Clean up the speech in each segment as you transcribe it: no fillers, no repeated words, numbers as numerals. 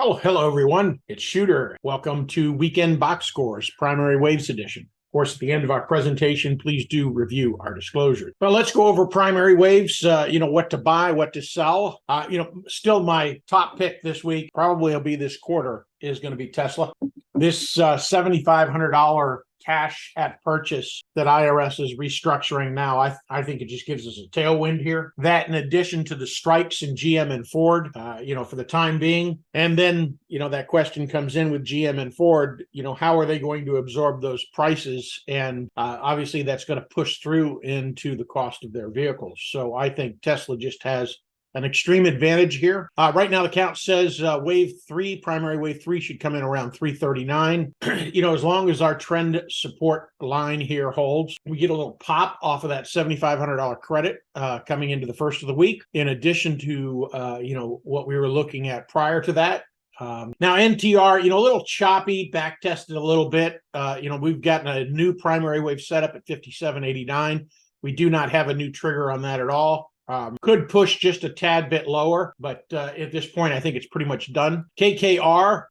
Oh, hello, everyone. It's Shooter. Welcome to Weekend Box Scores, Primary Waves Edition. Of course, at the end of our presentation, please do review our disclosures. Well, let's go over primary waves, what to buy, what to sell. Still my top pick this week, probably will be this quarter, is going to be Tesla. This $7,500 cash at purchase that IRS is restructuring now, I think it just gives us a tailwind here. That in addition to the strikes in GM and Ford, for the time being. And then, that question comes in with GM and Ford, how are they going to absorb those prices? And obviously that's going to push through into the cost of their vehicles. So I think Tesla just has an extreme advantage here. Right now, the count says primary wave three should come in around 339. As long as our trend support line here holds, we get a little pop off of that $7,500 credit coming into the first of the week, in addition to, what we were looking at prior to that. Now NTR, a little choppy, back tested a little bit. We've gotten a new primary wave setup at 57.89. We do not have a new trigger on that at all. Could push just a tad bit lower, but at this point, I think it's pretty much done. KKR,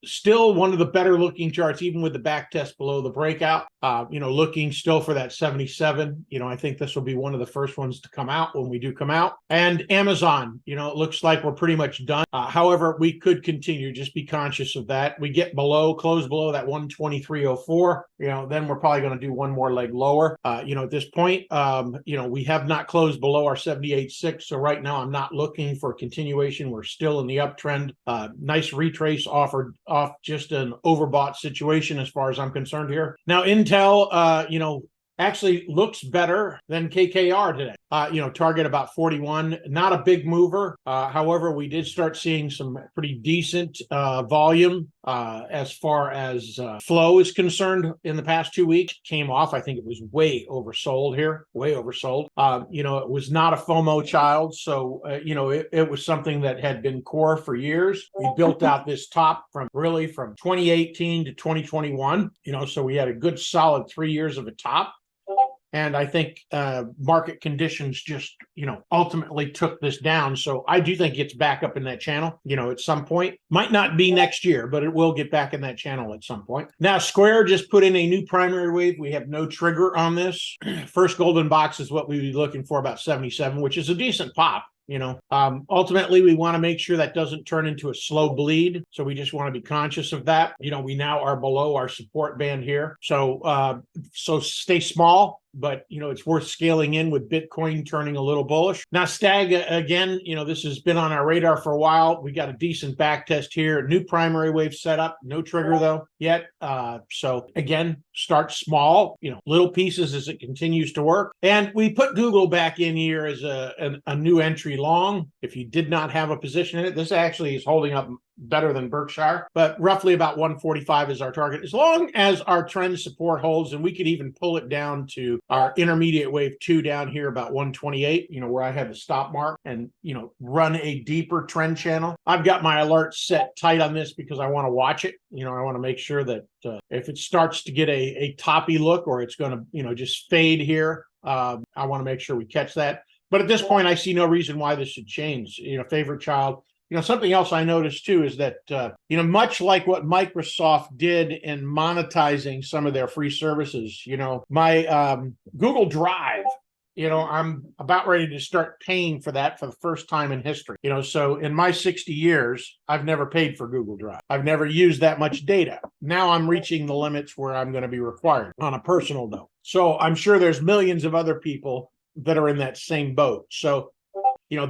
still one of the better looking charts, even with the back test below the breakout. Looking still for that 77. I think this will be one of the first ones to come out when we do come out. And Amazon, it looks like we're pretty much done. However, we could continue. Just be conscious of that. We get close below that 123.04. Then we're probably going to do one more leg lower. At this point, we have not closed below our 78.6. So right now, I'm not looking for continuation. We're still in the uptrend. Nice retrace offered off just an overbought situation as far as I'm concerned here. Now, Intel, actually looks better than KKR today. Target about 41, not a big mover. However, we did start seeing some pretty decent volume as far as flow is concerned in the past 2 weeks. Came off, I think it was way oversold here, way oversold. It was not a FOMO child. So, it was something that had been core for years. We built out this top from 2018 to 2021, so we had a good solid 3 years of a top. And I think market conditions just, ultimately took this down. So I do think it's back up in that channel, at some point. Might not be next year, but it will get back in that channel at some point. Now, Square just put in a new primary wave. We have no trigger on this. First golden box is what we'd be looking for, about 77, which is a decent pop. Ultimately, we want to make sure that doesn't turn into a slow bleed. So we just want to be conscious of that. We now are below our support band here. So stay small, but it's worth scaling in with Bitcoin turning a little bullish. Now, Stag, again, this has been on our radar for a while. We got a decent back test here. New primary wave setup, no trigger though yet. So again, start small, little pieces as it continues to work. And we put Google back in here as a new entry long. If you did not have a position in it, this actually is holding up better than Berkshire, but roughly about 145 is our target. As long as our trend support holds, and we could even pull it down to our intermediate wave 2 down here about 128, where I have the stop mark, and, run a deeper trend channel. I've got my alerts set tight on this because I want to watch it. I want to make sure that if it starts to get a toppy look, or it's going to, just fade here, I want to make sure we catch that. But at this point, I see no reason why this should change. Favorite child. Something else I noticed too is that, much like what Microsoft did in monetizing some of their free services, my Google Drive, I'm about ready to start paying for that for the first time in history. So in my 60 years, I've never paid for Google Drive. I've never used that much data. Now I'm reaching the limits where I'm going to be required on a personal note. So I'm sure there's millions of other people that are in that same boat. So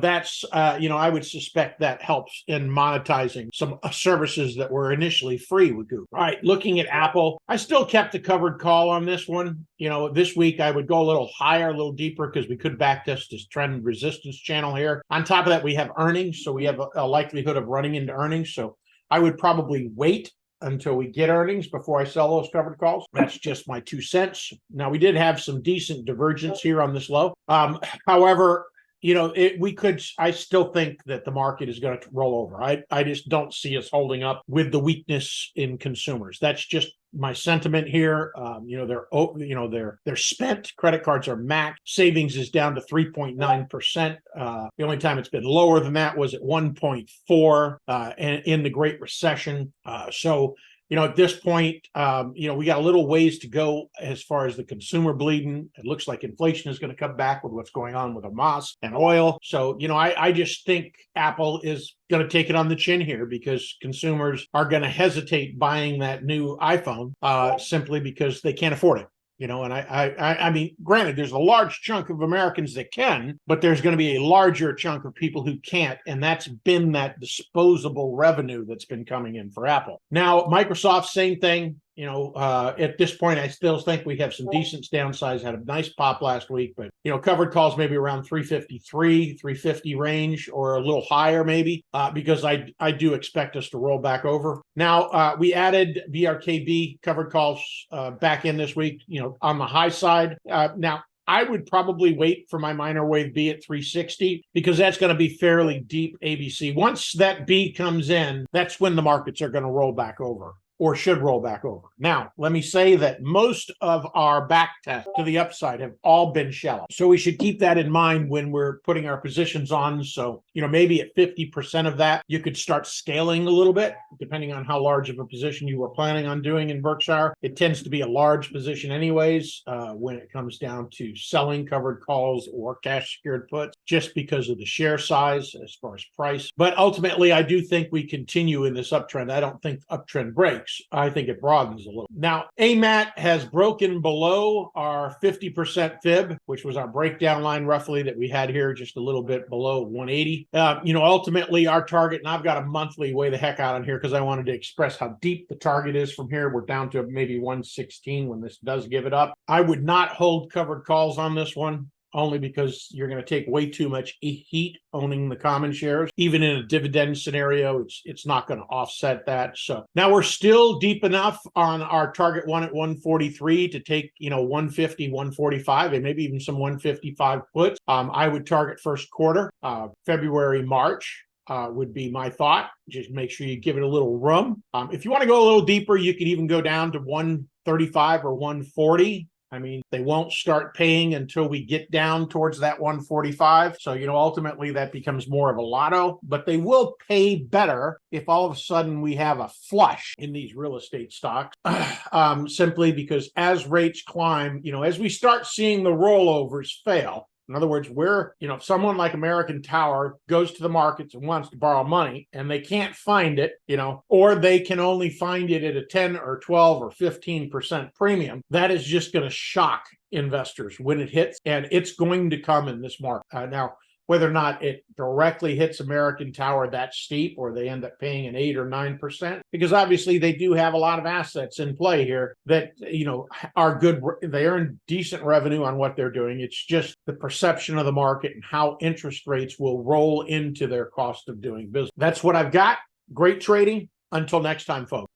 that's, I would suspect that helps in monetizing some services that were initially free with Google. All right, looking at Apple, I still kept a covered call on this one. This week I would go a little higher, a little deeper, because we could backtest this trend resistance channel here. On top of that, we have earnings, so we have a likelihood of running into earnings. So I would probably wait until we get earnings before I sell those covered calls. That's just my 2 cents. Now, we did have some decent divergence here on this low. However, I still think that the market is going to roll over. I just don't see us holding up with the weakness in consumers. That's just my sentiment here. They're spent. Credit cards are maxed. Savings is down to 3.9%. The only time it's been lower than that was at 1.4 in the Great Recession. At this point, we got a little ways to go as far as the consumer bleeding. It looks like inflation is going to come back with what's going on with Hamas and oil. So, I just think Apple is going to take it on the chin here because consumers are going to hesitate buying that new iPhone simply because they can't afford it. And I mean, granted, there's a large chunk of Americans that can, but there's going to be a larger chunk of people who can't. And that's been that disposable revenue that's been coming in for Apple. Now, Microsoft, same thing. At this point, I still think we have some decent downsides. Had a nice pop last week, but, covered calls maybe around 353, 350 range or a little higher maybe, because I do expect us to roll back over. Now, we added BRKB covered calls back in this week, on the high side. Now, I would probably wait for my minor wave B at 360 because that's going to be fairly deep ABC. Once that B comes in, that's when the markets are going to roll back over, or should roll back over. Now, let me say that most of our back tests to the upside have all been shallow. So we should keep that in mind when we're putting our positions on. So, maybe at 50% of that, you could start scaling a little bit, depending on how large of a position you were planning on doing in Berkshire. It tends to be a large position anyways, when it comes down to selling covered calls or cash secured puts, just because of the share size as far as price. But ultimately, I do think we continue in this uptrend. I don't think uptrend breaks. I think it broadens a little. Now, AMAT has broken below our 50% fib, which was our breakdown line roughly that we had here, just a little bit below 180. Ultimately our target, and I've got a monthly way the heck out on here because I wanted to express how deep the target is from here. We're down to maybe 116 when this does give it up. I would not hold covered calls on this one, only because you're going to take way too much heat owning the common shares. Even in a dividend scenario, it's not going to offset that. So now we're still deep enough on our target one at 143 to take, 150, 145, and maybe even some 155 puts. I would target first quarter, February, March. Would be my thought. Just make sure you give it a little room. If you want to go a little deeper, you could even go down to 135 or 140. I mean, they won't start paying until we get down towards that 145. So, ultimately that becomes more of a lotto, but they will pay better if all of a sudden we have a flush in these real estate stocks, simply because as rates climb, as we start seeing the rollovers fail. In other words, if someone like American Tower goes to the markets and wants to borrow money and they can't find it, or they can only find it at a 10 or 12 or 15% premium, that is just going to shock investors when it hits, and it's going to come in this market. Now, whether or not it directly hits American Tower that steep or they end up paying an 8 or 9%, because obviously they do have a lot of assets in play here that, are good. They earn decent revenue on what they're doing. It's just the perception of the market and how interest rates will roll into their cost of doing business. That's what I've got. Great trading. Until next time, folks.